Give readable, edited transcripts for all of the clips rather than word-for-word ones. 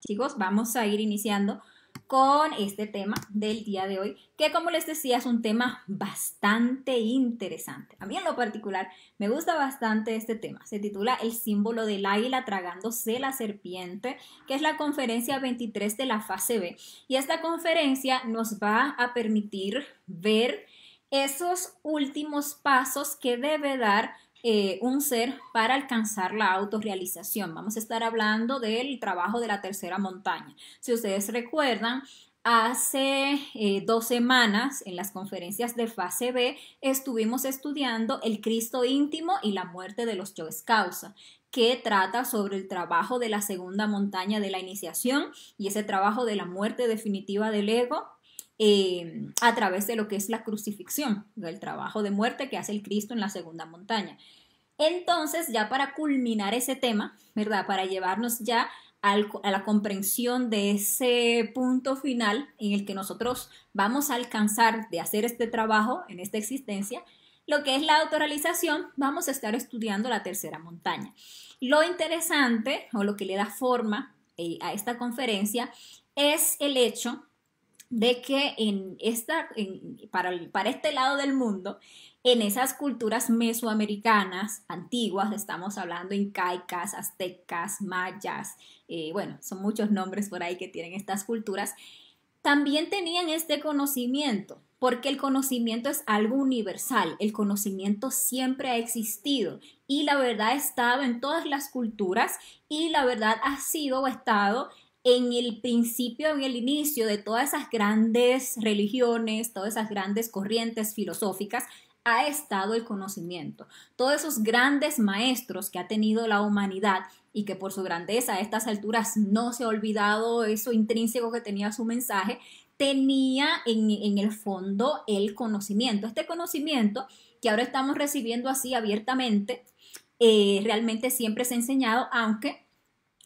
Chicos, vamos a ir iniciando con este tema del día de hoy, que como les decía es un tema bastante interesante. A mí en lo particular me gusta bastante este tema. Se titula El símbolo del águila tragándose la serpiente, que es la conferencia 23 de la fase B. Y esta conferencia nos va a permitir ver esos últimos pasos que debe dar un ser para alcanzar la autorrealización. Vamos a estar hablando del trabajo de la tercera montaña. Si ustedes recuerdan, hace 2 semanas en las conferencias de fase B estuvimos estudiando el Cristo íntimo y la muerte de los yoes causa, que trata sobre el trabajo de la segunda montaña de la iniciación y ese trabajo de la muerte definitiva del ego a través de lo que es la crucifixión, del trabajo de muerte que hace el Cristo en la segunda montaña. Entonces, ya para culminar ese tema, ¿verdad? Para llevarnos ya a la comprensión de ese punto final en el que nosotros vamos a alcanzar de hacer este trabajo en esta existencia, lo que es la autorrealización, vamos a estar estudiando la tercera montaña. Lo interesante o lo que le da forma a esta conferencia es el hecho de que para este lado del mundo, en esas culturas mesoamericanas antiguas, estamos hablando incaicas, aztecas, mayas, bueno, son muchos nombres por ahí que tienen estas culturas, también tenían este conocimiento, porque el conocimiento es algo universal, el conocimiento siempre ha existido y la verdad ha estado en todas las culturas y la verdad ha sido o estado en el principio, en el inicio de todas esas grandes religiones, todas esas grandes corrientes filosóficas, ha estado el conocimiento. Todos esos grandes maestros que ha tenido la humanidad y que por su grandeza a estas alturas no se ha olvidado eso intrínseco que tenía su mensaje, tenía en el fondo el conocimiento. Este conocimiento que ahora estamos recibiendo así abiertamente, realmente siempre se ha enseñado, aunque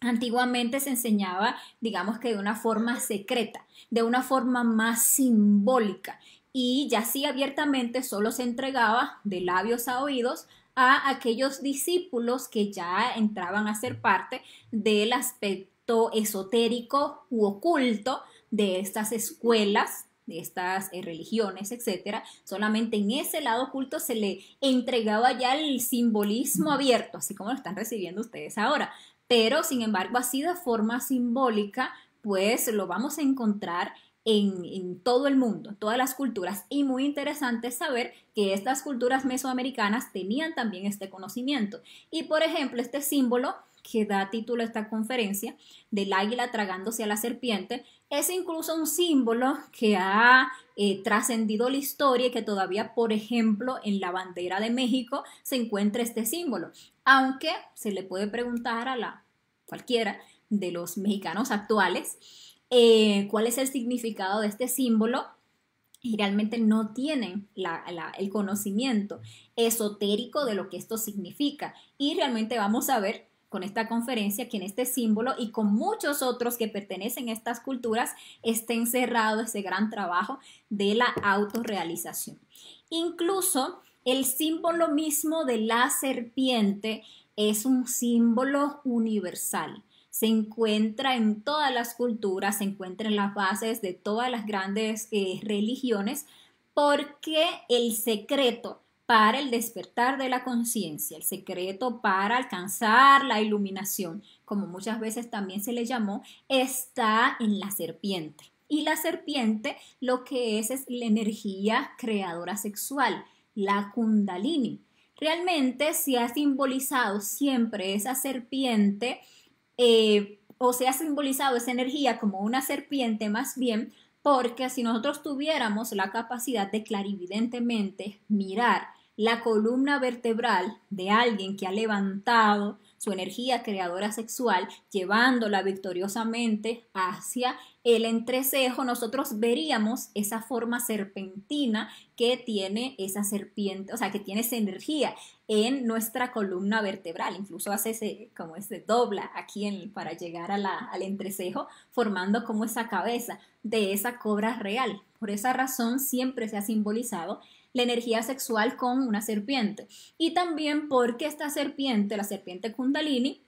antiguamente se enseñaba, digamos que de una forma secreta, de una forma más simbólica y ya así abiertamente solo se entregaba de labios a oídos a aquellos discípulos que ya entraban a ser parte del aspecto esotérico u oculto de estas escuelas, de estas religiones, etcétera. Solamente en ese lado oculto se le entregaba ya el simbolismo abierto, así como lo están recibiendo ustedes ahora. Pero, sin embargo, así de forma simbólica, pues lo vamos a encontrar en todo el mundo, todas las culturas. Y muy interesante saber que estas culturas mesoamericanas tenían también este conocimiento. Y, por ejemplo, este símbolo que da título a esta conferencia, del águila tragándose a la serpiente, es incluso un símbolo que ha trascendido la historia y que todavía, por ejemplo, en la bandera de México se encuentra este símbolo. Aunque se le puede preguntar a cualquiera de los mexicanos actuales cuál es el significado de este símbolo, y realmente no tienen el conocimiento esotérico de lo que esto significa. Y realmente vamos a ver con esta conferencia que en este símbolo y con muchos otros que pertenecen a estas culturas está encerrado ese gran trabajo de la autorrealización. Incluso el símbolo mismo de la serpiente es un símbolo universal. Se encuentra en todas las culturas, se encuentra en las bases de todas las grandes religiones, porque el secreto para el despertar de la conciencia, el secreto para alcanzar la iluminación, como muchas veces también se le llamó, está en la serpiente. Y la serpiente lo que es la energía creadora sexual, la kundalini. Realmente se ha simbolizado siempre esa serpiente o se ha simbolizado esa energía como una serpiente más bien, porque si nosotros tuviéramos la capacidad de clarividentemente mirar la columna vertebral de alguien que ha levantado su energía creadora sexual, llevándola victoriosamente hacia el entrecejo, nosotros veríamos esa forma serpentina que tiene esa serpiente, o sea, que tiene esa energía en nuestra columna vertebral, incluso hace como ese dobla aquí para llegar al entrecejo, formando como esa cabeza de esa cobra real. Por esa razón siempre se ha simbolizado la energía sexual con una serpiente. Y también porque esta serpiente, la serpiente Kundalini,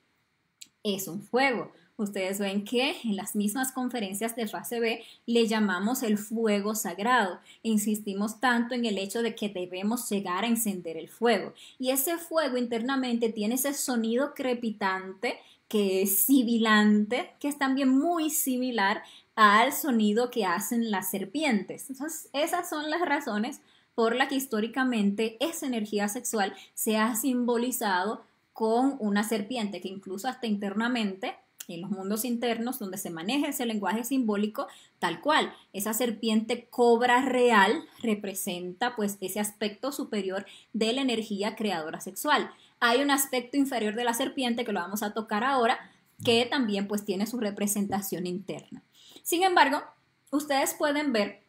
es un fuego. ustedes ven que en las mismas conferencias de fase B le llamamos el fuego sagrado. Insistimos tanto en el hecho de que debemos llegar a encender el fuego. Y ese fuego internamente tiene ese sonido crepitante, que es sibilante, que es también muy similar al sonido que hacen las serpientes. Entonces, esas son las razones por las que históricamente esa energía sexual se ha simbolizado con una serpiente, que incluso hasta internamente, en los mundos internos donde se maneja ese lenguaje simbólico, tal cual, esa serpiente cobra real representa pues ese aspecto superior de la energía creadora sexual. Hay un aspecto inferior de la serpiente que lo vamos a tocar ahora, que también pues tiene su representación interna. Sin embargo, ustedes pueden ver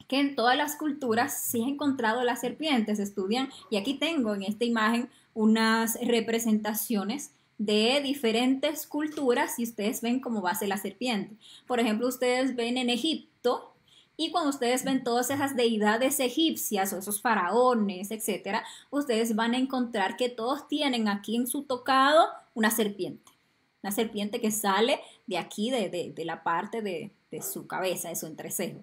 que en todas las culturas se ha encontrado las serpientes, estudian, y aquí tengo en esta imagen unas representaciones de diferentes culturas y ustedes ven cómo va a ser la serpiente. Por ejemplo, ustedes ven en Egipto, y cuando ustedes ven todas esas deidades egipcias o esos faraones, etcétera, ustedes van a encontrar que todos tienen aquí en su tocado una serpiente que sale de aquí, de la parte de su cabeza, de su entrecejo.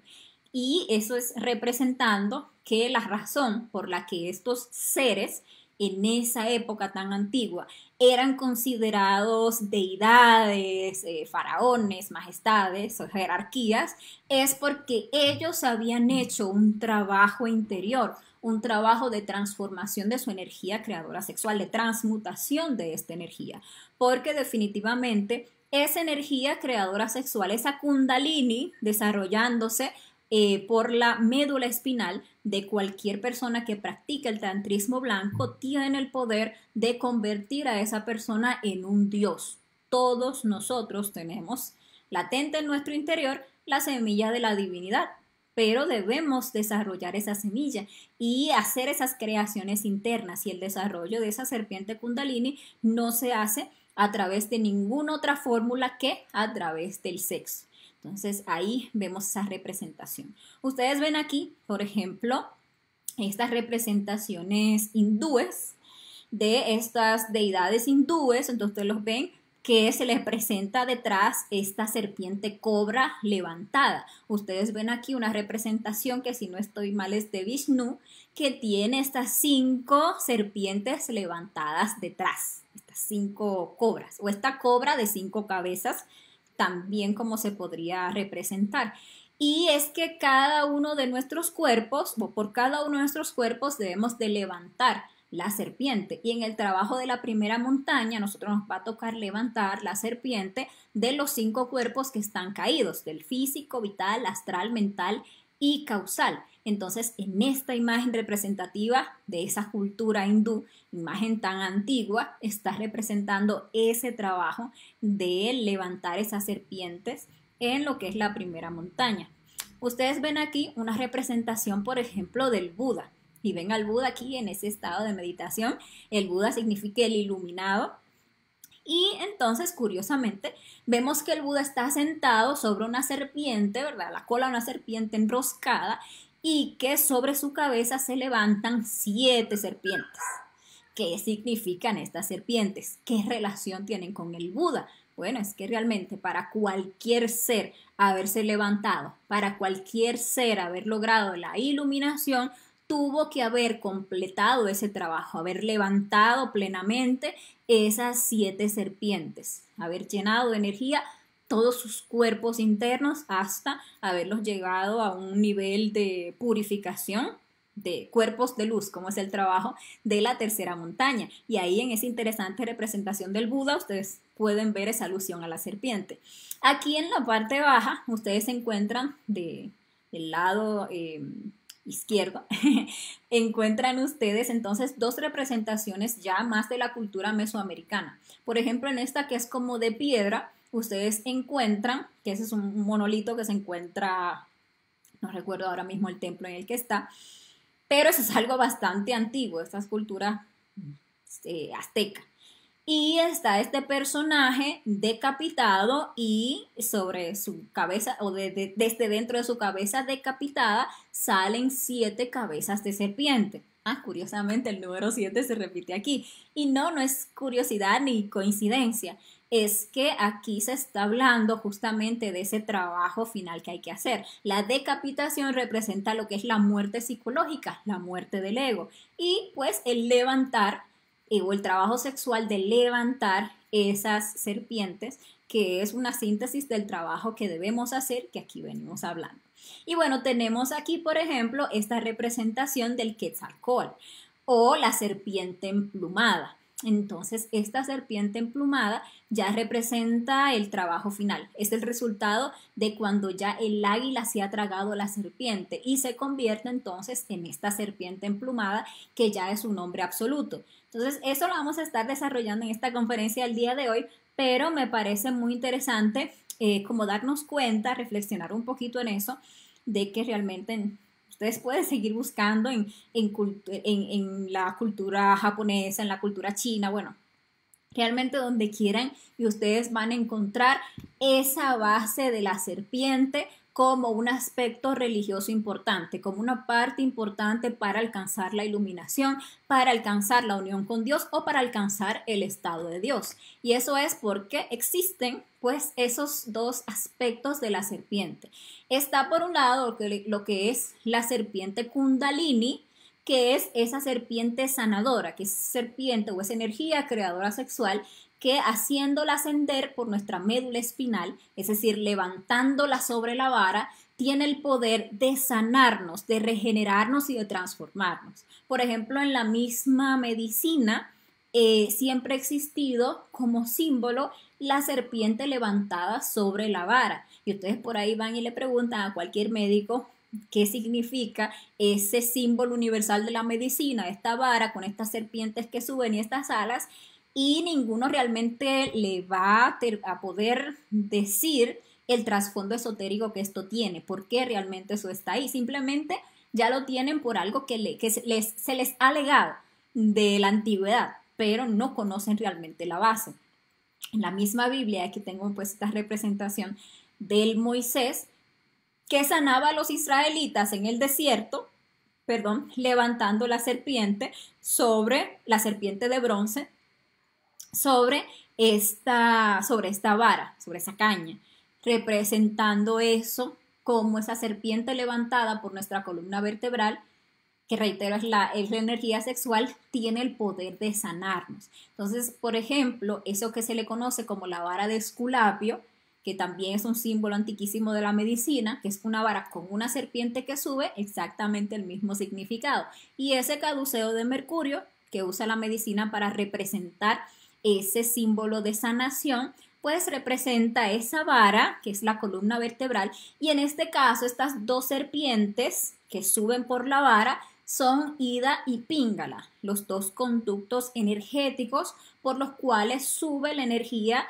Y eso es representando que la razón por la que estos seres en esa época tan antigua eran considerados deidades, faraones, majestades o jerarquías, es porque ellos habían hecho un trabajo interior, un trabajo de transformación de su energía creadora sexual, de transmutación de esta energía, porque definitivamente esa energía creadora sexual, esa kundalini desarrollándose por la médula espinal de cualquier persona que practique el tantrismo blanco, tiene el poder de convertir a esa persona en un dios. Todos nosotros tenemos latente en nuestro interior la semilla de la divinidad, pero debemos desarrollar esa semilla y hacer esas creaciones internas, y el desarrollo de esa serpiente kundalini no se hace a través de ninguna otra fórmula que a través del sexo. Entonces ahí vemos esa representación. Ustedes ven aquí, por ejemplo, estas representaciones hindúes de estas deidades hindúes. Entonces ustedes los ven que se les presenta detrás esta serpiente cobra levantada. Ustedes ven aquí una representación que, si no estoy mal, es de Vishnu, que tiene estas 5 serpientes levantadas detrás, estas 5 cobras, o esta cobra de 5 cabezas, también como se podría representar. Y es que cada uno de nuestros cuerpos, o por cada uno de nuestros cuerpos, debemos de levantar la serpiente. Y en el trabajo de la primera montaña, nosotros nos va a tocar levantar la serpiente de los 5 cuerpos que están caídos, del físico, vital, astral, mental y causal. Entonces, en esta imagen representativa de esa cultura hindú, imagen tan antigua, está representando ese trabajo de levantar esas serpientes en lo que es la primera montaña. Ustedes ven aquí una representación, por ejemplo, del Buda. Y ven al Buda aquí en ese estado de meditación. El Buda significa el iluminado. Y entonces, curiosamente, vemos que el Buda está sentado sobre una serpiente, ¿verdad? La cola de una serpiente enroscada, y que sobre su cabeza se levantan 7 serpientes. ¿Qué significan estas serpientes? ¿Qué relación tienen con el Buda? Bueno, es que realmente para cualquier ser haberse levantado, para cualquier ser haber logrado la iluminación, tuvo que haber completado ese trabajo, haber levantado plenamente esas 7 serpientes, haber llenado de energía todos sus cuerpos internos hasta haberlos llegado a un nivel de purificación de cuerpos de luz, como es el trabajo de la tercera montaña. Y ahí, en esa interesante representación del Buda, ustedes pueden ver esa alusión a la serpiente. Aquí en la parte baja, ustedes se encuentran del lado izquierdo, encuentran ustedes entonces 2 representaciones ya más de la cultura mesoamericana. Por ejemplo, en esta, que es como de piedra, ustedes encuentran, que ese es un monolito que se encuentra, no recuerdo ahora mismo el templo en el que está, pero eso es algo bastante antiguo, esta es cultura azteca. Y está este personaje decapitado, y sobre su cabeza, o desde dentro de su cabeza decapitada, salen 7 cabezas de serpiente. Curiosamente el número 7 se repite aquí. Y no es curiosidad ni coincidencia. es que aquí se está hablando justamente de ese trabajo final que hay que hacer. La decapitación representa lo que es la muerte psicológica, la muerte del ego, y pues el levantar o el trabajo sexual de levantar esas serpientes, que es una síntesis del trabajo que debemos hacer, que aquí venimos hablando. Y bueno, tenemos aquí, por ejemplo, esta representación del Quetzalcóatl o la serpiente emplumada. Entonces, esta serpiente emplumada ya representa el trabajo final. Es el resultado de cuando ya el águila se ha tragado a la serpiente y se convierte entonces en esta serpiente emplumada, que ya es un nombre absoluto. Entonces, eso lo vamos a estar desarrollando en esta conferencia el día de hoy, pero me parece muy interesante como darnos cuenta, reflexionar un poquito en eso, de que realmente ustedes pueden seguir buscando en la cultura japonesa, en la cultura china, bueno, realmente donde quieran, y ustedes van a encontrar esa base de la serpiente como un aspecto religioso importante, como una parte importante para alcanzar la iluminación, para alcanzar la unión con Dios o para alcanzar el estado de Dios. Y eso es porque existen pues esos dos aspectos de la serpiente. Está por un lado lo que es la serpiente Kundalini, que es esa serpiente sanadora, que es serpiente o esa energía creadora sexual que haciéndola ascender por nuestra médula espinal, es decir, levantándola sobre la vara, tiene el poder de sanarnos, de regenerarnos y de transformarnos. Por ejemplo, en la misma medicina siempre ha existido como símbolo la serpiente levantada sobre la vara. Y ustedes por ahí van y le preguntan a cualquier médico qué significa ese símbolo universal de la medicina, esta vara con estas serpientes que suben y estas alas, y ninguno realmente le va a poder decir el trasfondo esotérico que esto tiene, por qué realmente eso está ahí. Simplemente ya lo tienen por algo que se les ha legado de la antigüedad, pero no conocen realmente la base. En la misma Biblia, aquí tengo pues esta representación del Moisés que sanaba a los israelitas en el desierto, levantando la serpiente de bronce, sobre esta vara, sobre esa caña, representando eso como esa serpiente levantada por nuestra columna vertebral, que reitero es la energía sexual, tiene el poder de sanarnos. Entonces, por ejemplo, eso que se le conoce como la vara de Esculapio, que también es un símbolo antiquísimo de la medicina, que es una vara con una serpiente que sube, exactamente el mismo significado. Y ese caduceo de Mercurio, que usa la medicina para representar ese símbolo de sanación, pues representa esa vara, que es la columna vertebral, y en este caso estas dos serpientes que suben por la vara son Ida y Píngala, los dos conductos energéticos por los cuales sube la energía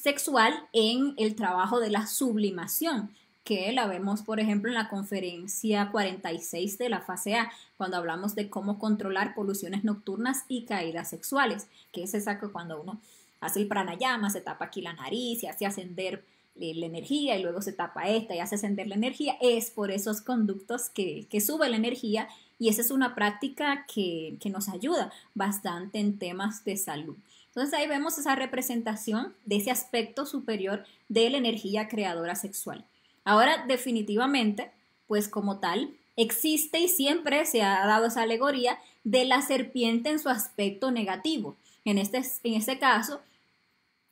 sexual en el trabajo de la sublimación, que la vemos, por ejemplo, en la conferencia 46 de la fase A, cuando hablamos de cómo controlar poluciones nocturnas y caídas sexuales, que es exacto cuando uno hace el pranayama, se tapa aquí la nariz y hace ascender la energía y luego se tapa esta y hace ascender la energía, es por esos conductos que sube la energía, y esa es una práctica que nos ayuda bastante en temas de salud. Entonces ahí vemos esa representación de ese aspecto superior de la energía creadora sexual. Ahora, definitivamente, pues como tal, existe y siempre se ha dado esa alegoría de la serpiente en su aspecto negativo. En este caso,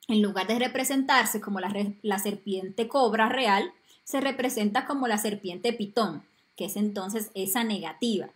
en lugar de representarse como la serpiente cobra real, se representa como la serpiente pitón, que es entonces esa negativa,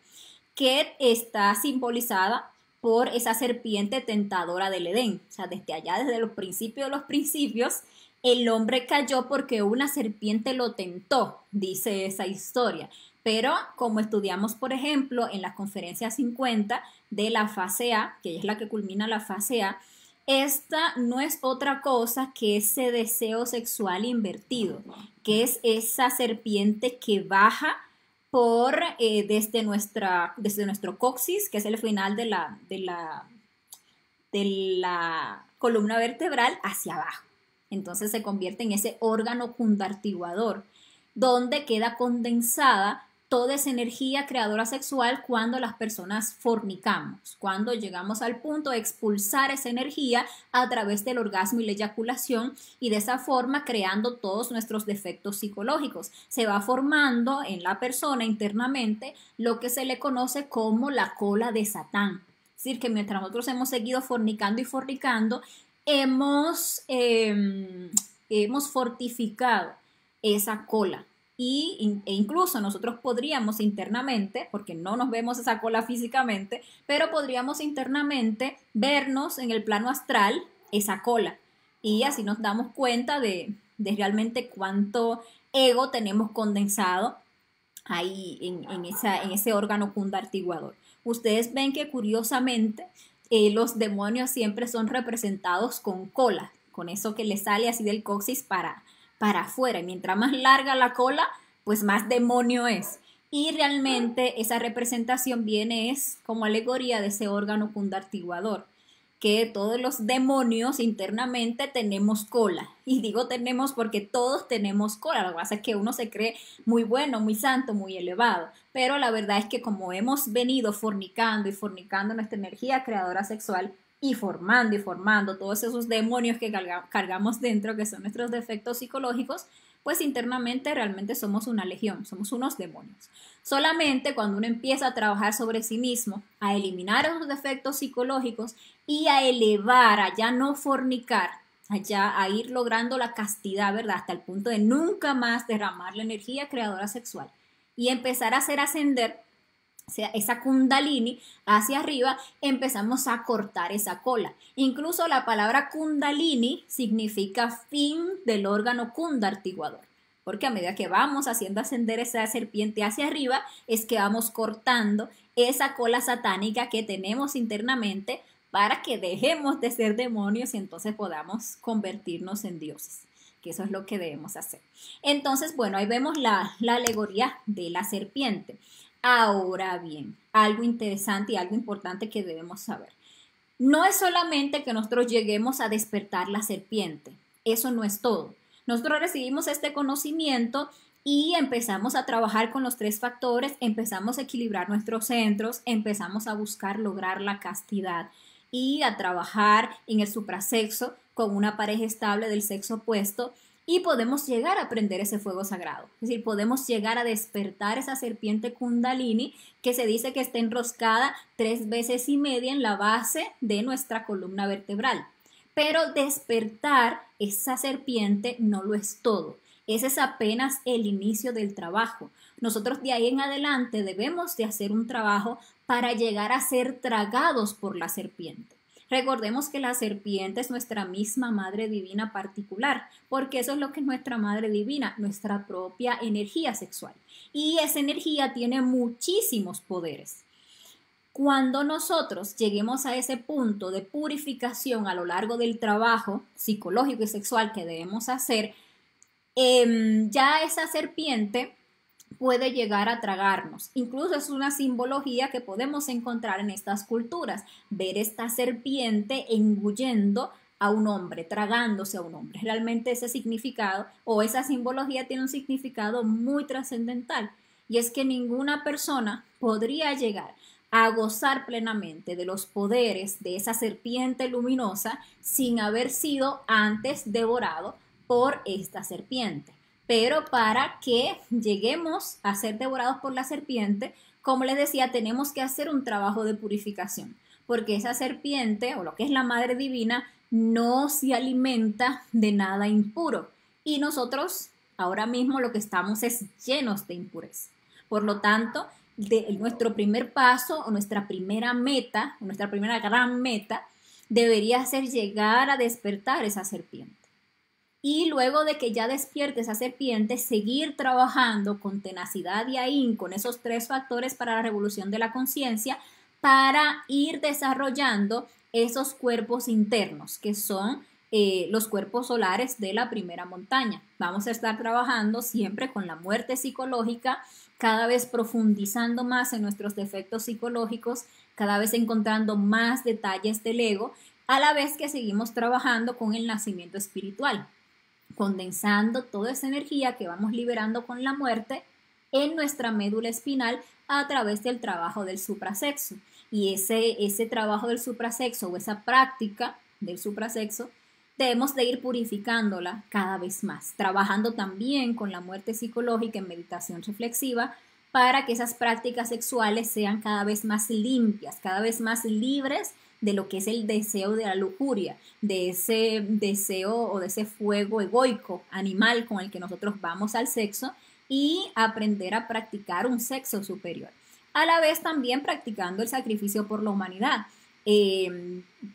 que está simbolizada por esa serpiente tentadora del Edén. O sea, desde allá, desde los principios de los principios, el hombre cayó porque una serpiente lo tentó, dice esa historia. Pero como estudiamos, por ejemplo, en la conferencia 50 de la fase A, que es la que culmina la fase A, esta no es otra cosa que ese deseo sexual invertido, que es esa serpiente que baja desde nuestro coxis, que es el final de la columna vertebral, hacia abajo. Entonces se convierte en ese órgano condartiguador, donde queda condensada toda esa energía creadora sexual cuando las personas fornicamos, cuando llegamos al punto de expulsar esa energía a través del orgasmo y la eyaculación y de esa forma creando todos nuestros defectos psicológicos. Se va formando en la persona internamente lo que se le conoce como la cola de Satán. Es decir, que mientras nosotros hemos seguido fornicando y fornicando, hemos fortificado esa cola. E incluso nosotros podríamos internamente, porque no nos vemos esa cola físicamente, pero podríamos internamente vernos en el plano astral esa cola. Y así nos damos cuenta de realmente cuánto ego tenemos condensado ahí en ese órgano cundartiguador. Ustedes ven que curiosamente los demonios siempre son representados con cola, con eso que le sale así del coxis para afuera. Y mientras más larga la cola, pues más demonio es. Y realmente esa representación es como alegoría de ese órgano cundartiguador, que todos los demonios internamente tenemos cola. Y digo tenemos porque todos tenemos cola. Lo que pasa es que uno se cree muy bueno, muy santo, muy elevado. Pero la verdad es que como hemos venido fornicando y fornicando nuestra energía creadora sexual, y formando todos esos demonios que cargamos dentro, que son nuestros defectos psicológicos, pues internamente realmente somos una legión, somos unos demonios. Solamente cuando uno empieza a trabajar sobre sí mismo, a eliminar esos defectos psicológicos y a elevar, a ya no fornicar, allá a ir logrando la castidad, ¿verdad? Hasta el punto de nunca más derramar la energía creadora sexual y empezar a hacer ascender esa kundalini hacia arriba, empezamos a cortar esa cola. Incluso la palabra kundalini significa fin del órgano kundartiguador, porque a medida que vamos haciendo ascender esa serpiente hacia arriba, es que vamos cortando esa cola satánica que tenemos internamente para que dejemos de ser demonios y entonces podamos convertirnos en dioses, que eso es lo que debemos hacer. Entonces, bueno, ahí vemos la alegoría de la serpiente. Ahora bien, algo interesante y algo importante que debemos saber. No es solamente que nosotros lleguemos a despertar la serpiente, eso no es todo. Nosotros recibimos este conocimiento y empezamos a trabajar con los 3 factores, empezamos a equilibrar nuestros centros, empezamos a buscar lograr la castidad y a trabajar en el suprasexo con una pareja estable del sexo opuesto. Y podemos llegar a prender ese fuego sagrado. Es decir, podemos llegar a despertar esa serpiente kundalini que se dice que está enroscada 3 veces y media en la base de nuestra columna vertebral. Pero despertar esa serpiente no lo es todo. Ese es apenas el inicio del trabajo. Nosotros de ahí en adelante debemos de hacer un trabajo para llegar a ser tragados por la serpiente. Recordemos que la serpiente es nuestra misma madre divina particular, porque eso es lo que es nuestra madre divina, nuestra propia energía sexual. Y esa energía tiene muchísimos poderes. Cuando nosotros lleguemos a ese punto de purificación a lo largo del trabajo psicológico y sexual que debemos hacer, ya esa serpiente puede llegar a tragarnos. Incluso es una simbología que podemos encontrar en estas culturas. Ver esta serpiente engullendo a un hombre, tragándose a un hombre. Realmente ese significado o esa simbología tiene un significado muy trascendental. Y es que ninguna persona podría llegar a gozar plenamente de los poderes de esa serpiente luminosa sin haber sido antes devorado por esta serpiente. Pero para que lleguemos a ser devorados por la serpiente, como les decía, tenemos que hacer un trabajo de purificación, porque esa serpiente, o lo que es la Madre Divina, no se alimenta de nada impuro. Y nosotros ahora mismo lo que estamos es llenos de impureza. Por lo tanto, nuestro primer paso, o nuestra primera meta, o nuestra primera gran meta, debería ser llegar a despertar esa serpiente. Y luego de que ya despierte esa serpiente, seguir trabajando con tenacidad y ahínco con esos 3 factores para la revolución de la conciencia para ir desarrollando esos cuerpos internos que son los cuerpos solares de la primera montaña. Vamos a estar trabajando siempre con la muerte psicológica, cada vez profundizando más en nuestros defectos psicológicos, cada vez encontrando más detalles del ego, a la vez que seguimos trabajando con el nacimiento espiritual, condensando toda esa energía que vamos liberando con la muerte en nuestra médula espinal a través del trabajo del suprasexo. Y ese trabajo del suprasexo o esa práctica del suprasexo debemos de ir purificándola cada vez más, trabajando también con la muerte psicológica en meditación reflexiva para que esas prácticas sexuales sean cada vez más limpias, cada vez más libres de lo que es el deseo de la lujuria, de ese deseo o de ese fuego egoico animal con el que nosotros vamos al sexo y aprender a practicar un sexo superior. A la vez también practicando el sacrificio por la humanidad,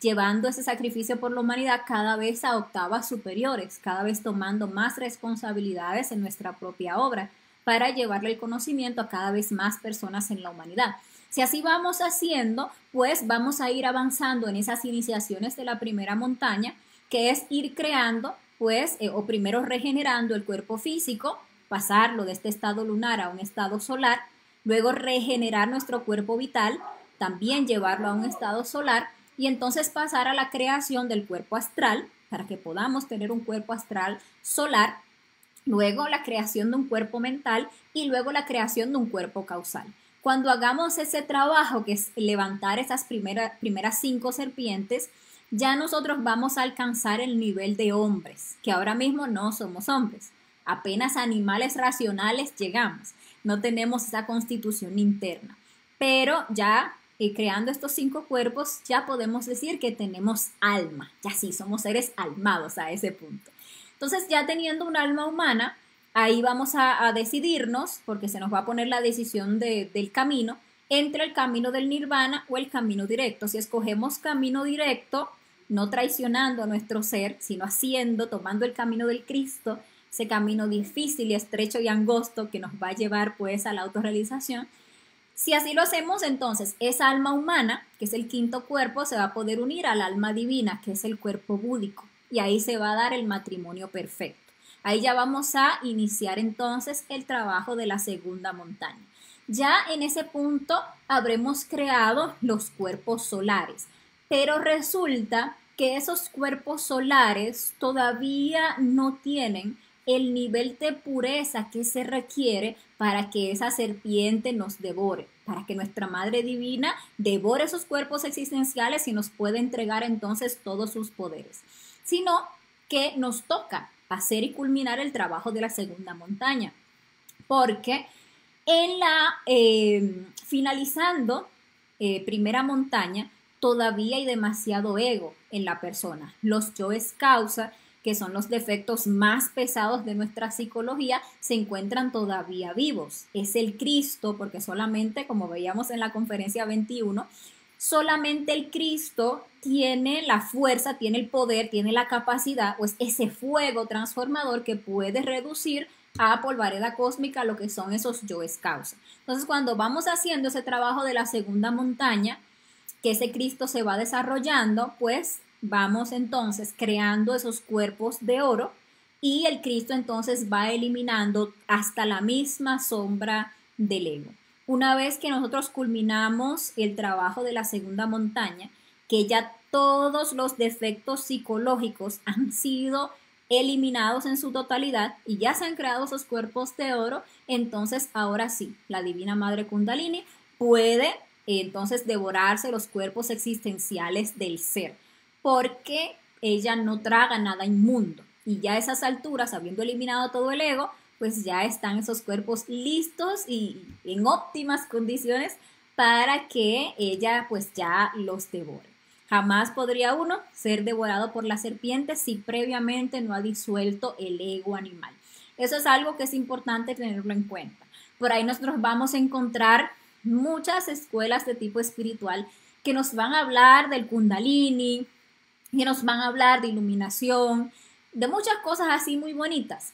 llevando ese sacrificio por la humanidad cada vez a octavas superiores, cada vez tomando más responsabilidades en nuestra propia obra para llevarle el conocimiento a cada vez más personas en la humanidad. Si así vamos haciendo, pues vamos a ir avanzando en esas iniciaciones de la primera montaña, que es ir creando, pues, o primero regenerando el cuerpo físico, pasarlo de este estado lunar a un estado solar, luego regenerar nuestro cuerpo vital, también llevarlo a un estado solar y entonces pasar a la creación del cuerpo astral para que podamos tener un cuerpo astral solar, luego la creación de un cuerpo mental y luego la creación de un cuerpo causal. Cuando hagamos ese trabajo, que es levantar esas primeras 5 serpientes, ya nosotros vamos a alcanzar el nivel de hombres, que ahora mismo no somos hombres. Apenas animales racionales llegamos, no tenemos esa constitución interna. Pero ya creando estos 5 cuerpos, ya podemos decir que tenemos alma, ya sí, somos seres almados a ese punto. Entonces, ya teniendo un alma humana, ahí vamos a decidirnos, porque se nos va a poner la decisión del camino, entre el camino del nirvana o el camino directo. Si escogemos camino directo, no traicionando a nuestro ser, sino tomando el camino del Cristo, ese camino difícil y estrecho y angosto que nos va a llevar pues a la autorrealización. Si así lo hacemos, entonces esa alma humana, que es el 5.º cuerpo, se va a poder unir al alma divina, que es el cuerpo búdico, y ahí se va a dar el matrimonio perfecto. Ahí ya vamos a iniciar entonces el trabajo de la segunda montaña. Ya en ese punto habremos creado los cuerpos solares, pero resulta que esos cuerpos solares todavía no tienen el nivel de pureza que se requiere para que esa serpiente nos devore, para que nuestra Madre Divina devore esos cuerpos existenciales y nos pueda entregar entonces todos sus poderes, sino que nos toca hacer y culminar el trabajo de la segunda montaña, porque en la finalizando primera montaña todavía hay demasiado ego en la persona. Los yoes causa, que son los defectos más pesados de nuestra psicología, se encuentran todavía vivos. Es el Cristo, porque solamente, como veíamos en la conferencia 21, solamente el Cristo tiene la fuerza, tiene el poder, tiene la capacidad, pues ese fuego transformador que puede reducir a polvareda cósmica lo que son esos yoes causa. Entonces, cuando vamos haciendo ese trabajo de la segunda montaña, que ese Cristo se va desarrollando, pues vamos entonces creando esos cuerpos de oro y el Cristo entonces va eliminando hasta la misma sombra del ego. Una vez que nosotros culminamos el trabajo de la segunda montaña, que ya todos los defectos psicológicos han sido eliminados en su totalidad y ya se han creado esos cuerpos de oro, entonces ahora sí, la Divina Madre Kundalini puede entonces devorarse los cuerpos existenciales del ser, porque ella no traga nada inmundo y ya a esas alturas, habiendo eliminado todo el ego, pues ya están esos cuerpos listos y en óptimas condiciones para que ella pues ya los devore. Jamás podría uno ser devorado por la serpiente si previamente no ha disuelto el ego animal. Eso es algo que es importante tenerlo en cuenta. Por ahí nosotros vamos a encontrar muchas escuelas de tipo espiritual que nos van a hablar del Kundalini, que nos van a hablar de iluminación, de muchas cosas así muy bonitas,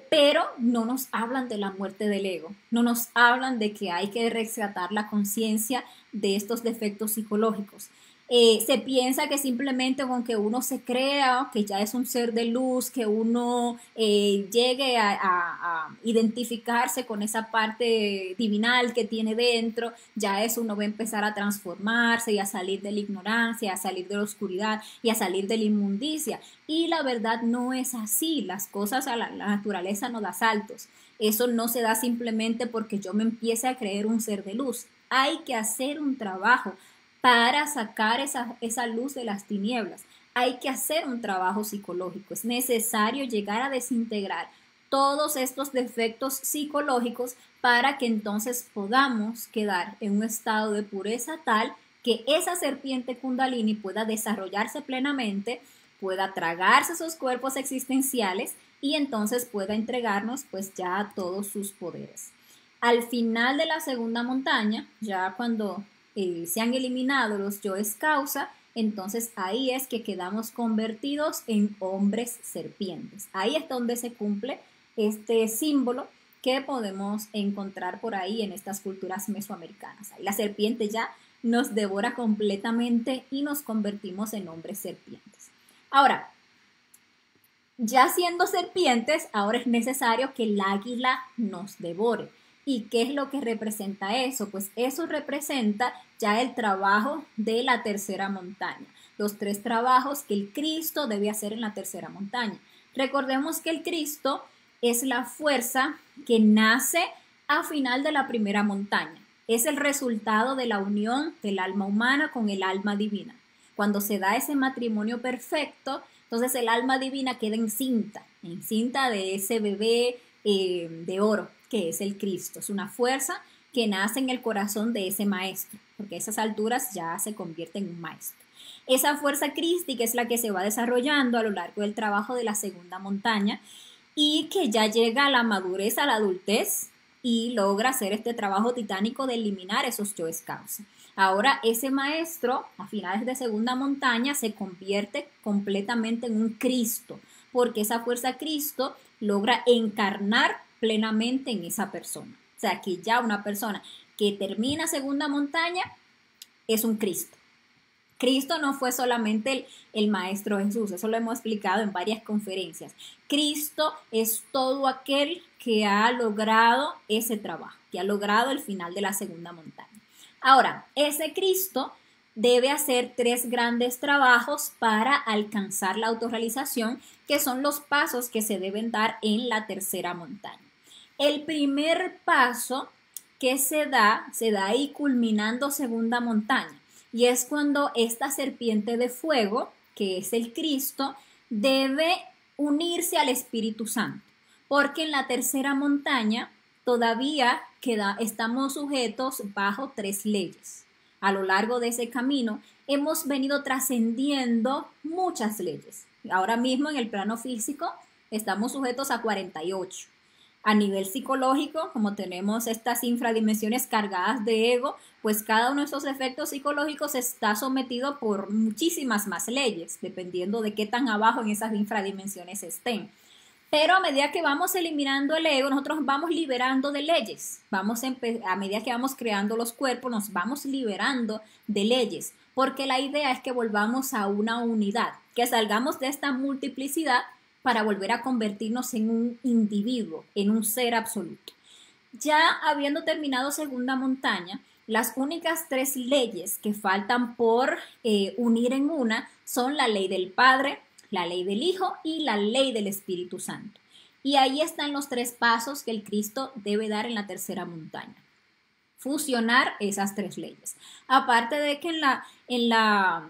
pero no nos hablan de la muerte del ego, no nos hablan de que hay que rescatar la conciencia de estos defectos psicológicos. Se piensa que simplemente con que uno se crea, que ya es un ser de luz, que uno llegue a identificarse con esa parte divinal que tiene dentro, ya eso uno va a empezar a transformarse y a salir de la ignorancia, a salir de la oscuridad y a salir de la inmundicia. Y la verdad no es así, las cosas a la naturaleza no da saltos. Eso no se da simplemente porque yo me empiece a creer un ser de luz. Hay que hacer un trabajo para sacar esa luz de las tinieblas. Hay que hacer un trabajo psicológico. Es necesario llegar a desintegrar todos estos defectos psicológicos para que entonces podamos quedar en un estado de pureza tal que esa serpiente Kundalini pueda desarrollarse plenamente, pueda tragarse esos cuerpos existenciales y entonces pueda entregarnos pues ya todos sus poderes. Al final de la segunda montaña, ya cuando se han eliminado los yoes causa, entonces ahí es que quedamos convertidos en hombres serpientes. Ahí es donde se cumple este símbolo que podemos encontrar por ahí en estas culturas mesoamericanas. Ahí la serpiente ya nos devora completamente y nos convertimos en hombres serpientes. Ahora, ya siendo serpientes, ahora es necesario que el águila nos devore. ¿Y qué es lo que representa eso? Pues eso representa ya el trabajo de la tercera montaña, los 3 trabajos que el Cristo debe hacer en la tercera montaña. Recordemos que el Cristo es la fuerza que nace a final de la primera montaña. Es el resultado de la unión del alma humana con el alma divina. Cuando se da ese matrimonio perfecto, entonces el alma divina queda encinta de ese bebé de oro que es el Cristo. Es una fuerza que nace en el corazón de ese maestro, porque a esas alturas ya se convierte en un maestro. Esa fuerza crística es la que se va desarrollando a lo largo del trabajo de la segunda montaña y que ya llega a la madurez, a la adultez y logra hacer este trabajo titánico de eliminar esos yoes causa. Ahora ese maestro a finales de segunda montaña se convierte completamente en un Cristo, porque esa fuerza Cristo logra encarnar plenamente en esa persona. O sea, que ya una persona que termina segunda montaña es un Cristo. Cristo no fue solamente el Maestro Jesús, eso lo hemos explicado en varias conferencias. Cristo es todo aquel que ha logrado ese trabajo, que ha logrado el final de la segunda montaña. Ahora, ese Cristo debe hacer 3 grandes trabajos para alcanzar la autorrealización, que son los pasos que se deben dar en la tercera montaña. El primer paso que se da ahí culminando segunda montaña. Y es cuando esta serpiente de fuego, que es el Cristo, debe unirse al Espíritu Santo. Porque en la tercera montaña todavía estamos sujetos bajo 3 leyes. A lo largo de ese camino hemos venido trascendiendo muchas leyes. Ahora mismo en el plano físico estamos sujetos a 48. A nivel psicológico, como tenemos estas infradimensiones cargadas de ego, pues cada uno de esos efectos psicológicos está sometido por muchísimas más leyes, dependiendo de qué tan abajo en esas infradimensiones estén. Pero a medida que vamos eliminando el ego, nosotros vamos liberando de leyes. A medida que vamos creando los cuerpos, nos vamos liberando de leyes, porque la idea es que volvamos a una unidad, que salgamos de esta multiplicidad para volver a convertirnos en un individuo, en un ser absoluto. Ya habiendo terminado segunda montaña, las únicas 3 leyes que faltan por unir en una son la ley del Padre, la ley del Hijo y la ley del Espíritu Santo. Y ahí están los 3 pasos que el Cristo debe dar en la tercera montaña. Fusionar esas 3 leyes. Aparte de que en la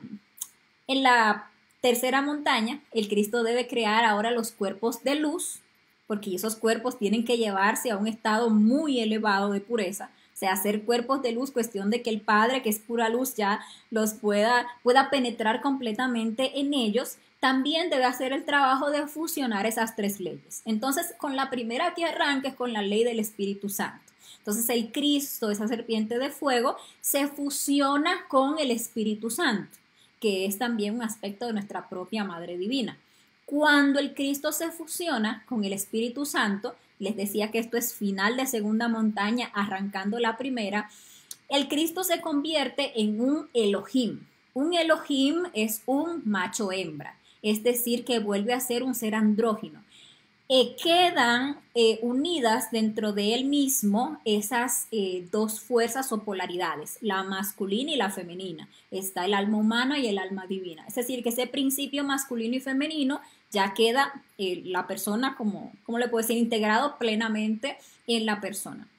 tercera montaña, el Cristo debe crear ahora los cuerpos de luz, porque esos cuerpos tienen que llevarse a un estado muy elevado de pureza. O sea, hacer cuerpos de luz, cuestión de que el Padre, que es pura luz, ya los pueda penetrar completamente en ellos. También debe hacer el trabajo de fusionar esas 3 leyes. Entonces, con la primera que arranca es con la ley del Espíritu Santo. Entonces, el Cristo, esa serpiente de fuego, se fusiona con el Espíritu Santo, que es también un aspecto de nuestra propia Madre Divina. Cuando el Cristo se fusiona con el Espíritu Santo, les decía que esto es final de segunda montaña, arrancando la primera, el Cristo se convierte en un Elohim. Un Elohim es un macho hembra, es decir, que vuelve a ser un ser andrógino. Quedan unidas dentro de él mismo esas dos fuerzas o polaridades, la masculina y la femenina. Está el alma humana y el alma divina. Es decir, que ese principio masculino y femenino ya queda la persona como le puede ser integrado plenamente en la persona.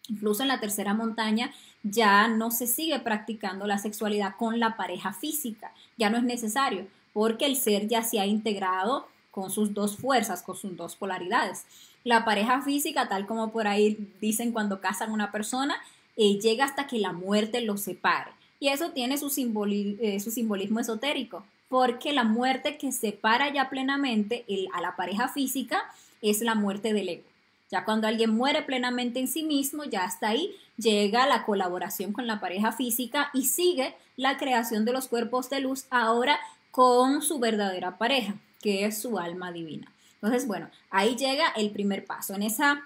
Incluso en la tercera montaña ya no se sigue practicando la sexualidad con la pareja física, ya no es necesario, porque el ser ya se ha integrado con sus dos fuerzas, con sus dos polaridades. La pareja física, tal como por ahí dicen cuando casan a una persona, llega hasta que la muerte los separe. Y eso tiene su simbolismo esotérico, porque la muerte que separa ya plenamente a la pareja física es la muerte del ego. Ya cuando alguien muere plenamente en sí mismo, ya hasta ahí llega la colaboración con la pareja física y sigue la creación de los cuerpos de luz ahora con su verdadera pareja, que es su alma divina. Entonces, bueno, ahí llega el primer paso. En esa,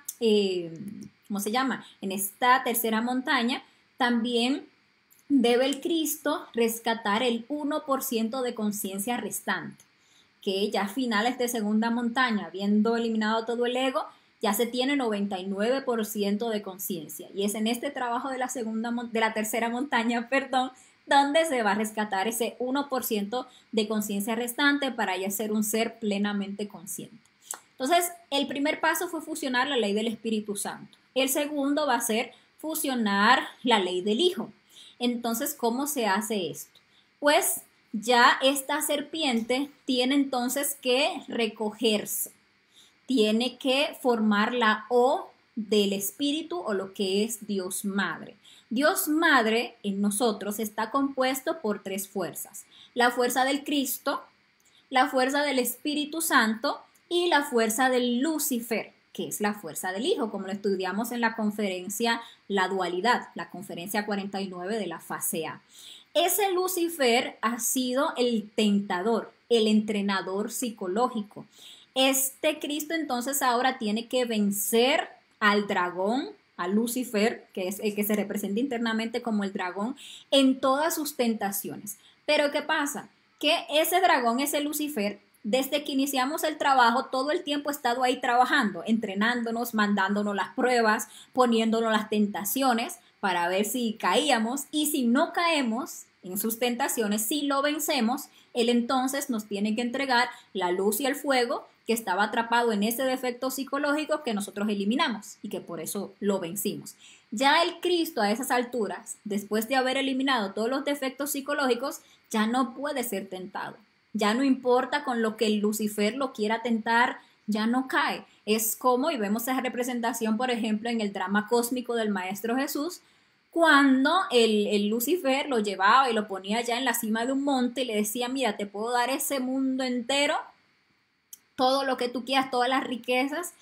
¿cómo se llama? En esta tercera montaña también debe el Cristo rescatar el 1% de conciencia restante, que ya a finales de segunda montaña, habiendo eliminado todo el ego, ya se tiene 99% de conciencia. Y es en este trabajo de la tercera montaña, perdón, donde se va a rescatar ese 1% de conciencia restante para ya ser un ser plenamente consciente. Entonces, el primer paso fue fusionar la ley del Espíritu Santo. El segundo va a ser fusionar la ley del Hijo. Entonces, ¿cómo se hace esto? Pues ya esta serpiente tiene entonces que recogerse, tiene que formar la O del Espíritu o lo que es Dios Madre. Dios Madre en nosotros está compuesto por tres fuerzas: la fuerza del Cristo, la fuerza del Espíritu Santo y la fuerza del Lucifer, que es la fuerza del Hijo, como lo estudiamos en la conferencia La Dualidad, la conferencia 49 de la fase A. Ese Lucifer ha sido el tentador, el entrenador psicológico. Este Cristo entonces ahora tiene que vencer al dragón, a Lucifer, que es el que se representa internamente como el dragón, en todas sus tentaciones. Pero ¿qué pasa? Que ese dragón, ese Lucifer, desde que iniciamos el trabajo, todo el tiempo ha estado ahí trabajando, entrenándonos, mandándonos las pruebas, poniéndonos las tentaciones para ver si caíamos, y si no caemos en sus tentaciones, si lo vencemos, él entonces nos tiene que entregar la luz y el fuego que estaba atrapado en ese defecto psicológico que nosotros eliminamos y que por eso lo vencimos. Ya el Cristo a esas alturas, después de haber eliminado todos los defectos psicológicos, ya no puede ser tentado. Ya no importa con lo que el Lucifer lo quiera tentar, ya no cae. Es como, y vemos esa representación, por ejemplo, en el drama cósmico del Maestro Jesús, cuando el Lucifer lo llevaba y lo ponía ya en la cima de un monte y le decía: mira, te puedo dar ese mundo entero, todo lo que tú quieras, todas las riquezas,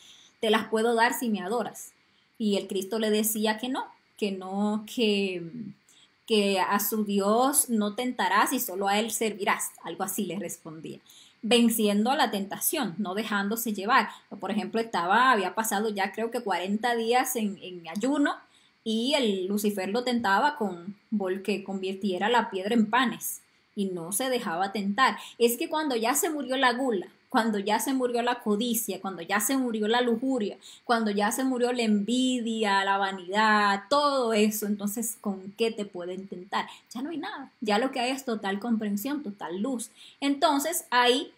te las puedo dar si me adoras. Y el Cristo le decía que no, que a su Dios no tentarás y solo a él servirás, algo así le respondía, venciendo la tentación, no dejándose llevar. Por ejemplo, había pasado ya creo que 40 días en ayuno, y el Lucifer lo tentaba con que convirtiera la piedra en panes, y no se dejaba tentar. Es que cuando ya se murió la gula, cuando ya se murió la codicia, cuando ya se murió la lujuria, cuando ya se murió la envidia, la vanidad, todo eso, entonces, ¿con qué te pueden tentar? Ya no hay nada, ya lo que hay es total comprensión, total luz. Entonces, ahí,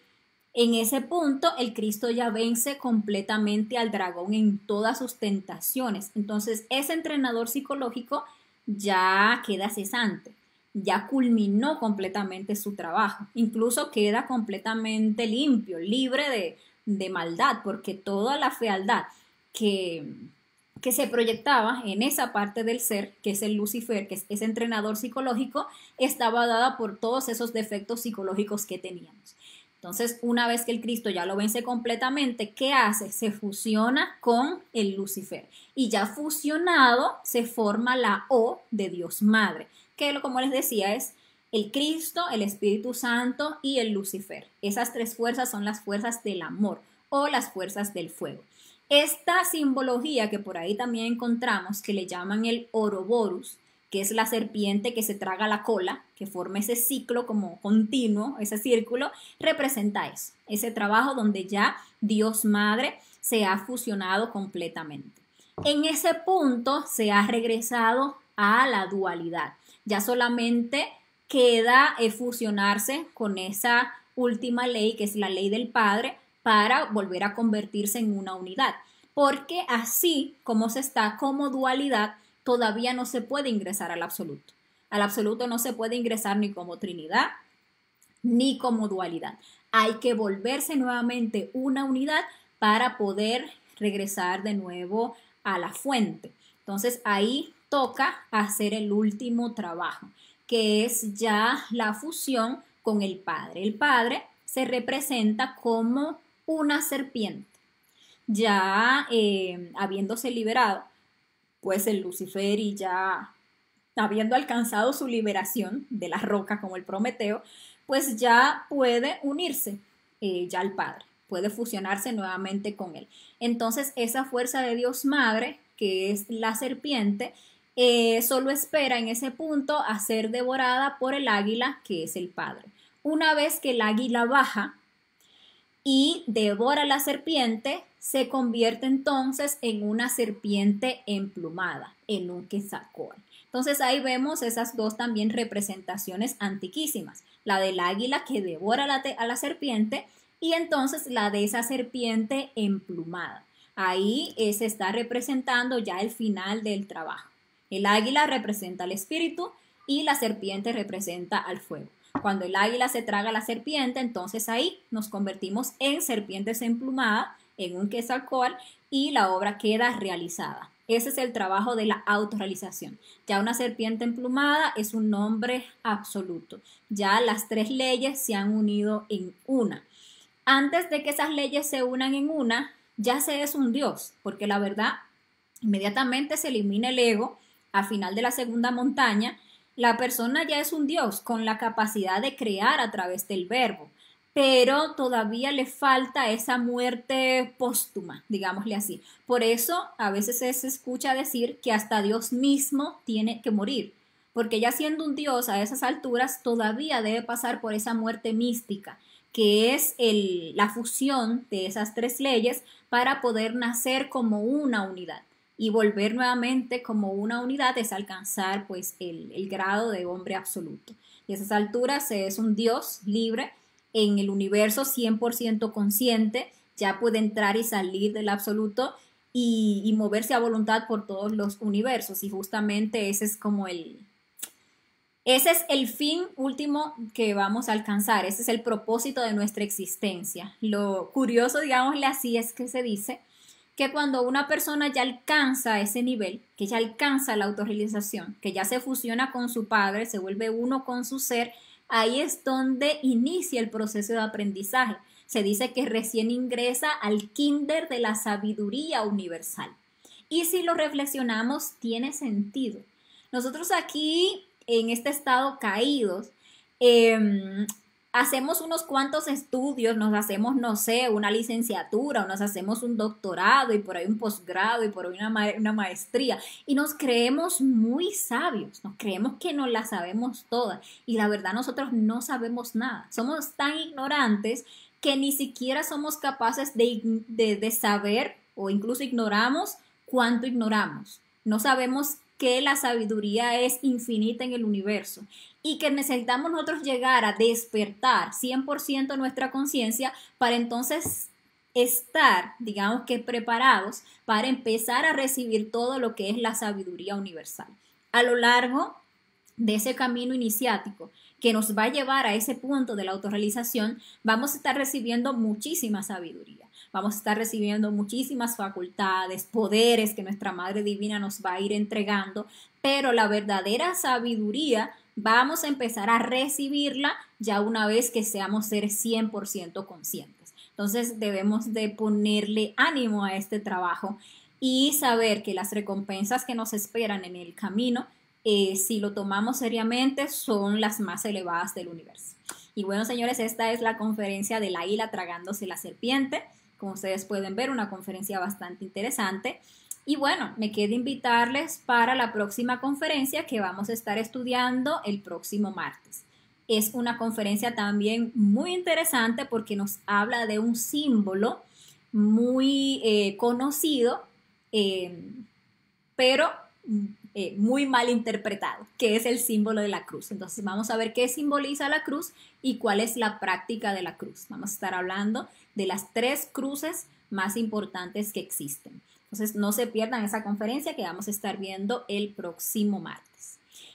en ese punto, el Cristo ya vence completamente al dragón en todas sus tentaciones. Entonces, ese entrenador psicológico ya queda cesante, ya culminó completamente su trabajo, incluso queda completamente limpio, libre de maldad, porque toda la fealdad que se proyectaba en esa parte del ser, que es el Lucifer, que es ese entrenador psicológico, estaba dada por todos esos defectos psicológicos que teníamos. Entonces, una vez que el Cristo ya lo vence completamente, ¿qué hace? Se fusiona con el Lucifer. Y ya fusionado se forma la O de Dios Madre, que como les decía es el Cristo, el Espíritu Santo y el Lucifer. Esas tres fuerzas son las fuerzas del amor o las fuerzas del fuego. Esta simbología que por ahí también encontramos, que le llaman el Ouroboros, que es la serpiente que se traga la cola, que forma ese ciclo como continuo, ese círculo, representa eso, ese trabajo donde ya Dios Madre se ha fusionado completamente. En ese punto se ha regresado a la dualidad. Ya solamente queda fusionarse con esa última ley, que es la ley del Padre, para volver a convertirse en una unidad. Porque así como se está como dualidad, todavía no se puede ingresar al absoluto. Al absoluto no se puede ingresar ni como Trinidad, ni como dualidad. Hay que volverse nuevamente una unidad para poder regresar de nuevo a la fuente. Entonces ahí toca hacer el último trabajo, que es ya la fusión con el Padre. El Padre se representa como una serpiente, ya habiéndose liberado, pues el Lucifer, y ya habiendo alcanzado su liberación de la roca como el Prometeo, pues ya puede unirse ya al Padre, puede fusionarse nuevamente con él. Entonces esa fuerza de Dios Madre, que es la serpiente, solo espera en ese punto a ser devorada por el águila, que es el Padre. Una vez que el águila baja y devora la serpiente, se convierte entonces en una serpiente emplumada, en un Quetzalcóatl. Entonces ahí vemos esas dos también representaciones antiquísimas, la del águila que devora a la serpiente y entonces la de esa serpiente emplumada. Ahí se está representando ya el final del trabajo. El águila representa al espíritu y la serpiente representa al fuego. Cuando el águila se traga a la serpiente, entonces ahí nos convertimos en serpientes emplumadas, en un Quetzalcóatl, y la obra queda realizada. Ese es el trabajo de la autorrealización. Ya una serpiente emplumada es un nombre absoluto. Ya las tres leyes se han unido en una. Antes de que esas leyes se unan en una, ya se es un Dios, porque la verdad, inmediatamente se elimina el ego. Al final de la segunda montaña, la persona ya es un Dios con la capacidad de crear a través del verbo, pero todavía le falta esa muerte póstuma, digámosle así. Por eso a veces se escucha decir que hasta Dios mismo tiene que morir, porque ya siendo un Dios a esas alturas todavía debe pasar por esa muerte mística, que es la fusión de esas tres leyes para poder nacer como una unidad. Y volver nuevamente como una unidad es alcanzar pues el grado de hombre absoluto. Y a esas alturas es un Dios libre en el universo 100% consciente, ya puede entrar y salir del absoluto y moverse a voluntad por todos los universos. Y justamente ese es el fin último que vamos a alcanzar, ese es el propósito de nuestra existencia. Lo curioso, digámosle así, es que se dice que cuando una persona ya alcanza ese nivel, que ya alcanza la autorrealización, que ya se fusiona con su padre, se vuelve uno con su ser, ahí es donde inicia el proceso de aprendizaje. Se dice que recién ingresa al kinder de la sabiduría universal. Y si lo reflexionamos, tiene sentido. Nosotros aquí, en este estado caídos, hacemos unos cuantos estudios, nos hacemos, no sé, una licenciatura, o nos hacemos un doctorado y por ahí un posgrado y por ahí una maestría y nos creemos muy sabios, nos creemos que nos la sabemos todas y la verdad nosotros no sabemos nada, somos tan ignorantes que ni siquiera somos capaces de saber o incluso ignoramos cuánto ignoramos, no sabemos que la sabiduría es infinita en el universo y que necesitamos nosotros llegar a despertar 100% nuestra conciencia para entonces estar, digamos que preparados para empezar a recibir todo lo que es la sabiduría universal. A lo largo de ese camino iniciático que nos va a llevar a ese punto de la autorrealización, vamos a estar recibiendo muchísima sabiduría. Vamos a estar recibiendo muchísimas facultades, poderes que nuestra Madre Divina nos va a ir entregando, pero la verdadera sabiduría vamos a empezar a recibirla ya una vez que seamos seres 100% conscientes. Entonces debemos de ponerle ánimo a este trabajo y saber que las recompensas que nos esperan en el camino, si lo tomamos seriamente, son las más elevadas del universo. Y bueno, señores, esta es la conferencia del águila tragándose la serpiente. Como ustedes pueden ver, una conferencia bastante interesante. Y bueno, me queda invitarles para la próxima conferencia que vamos a estar estudiando el próximo martes. Es una conferencia también muy interesante porque nos habla de un símbolo muy conocido, eh, pero muy mal interpretado, que es el símbolo de la cruz. Entonces vamos a ver qué simboliza la cruz y cuál es la práctica de la cruz. Vamos a estar hablando de las 3 cruces más importantes que existen. Entonces no se pierdan esa conferencia que vamos a estar viendo el próximo martes.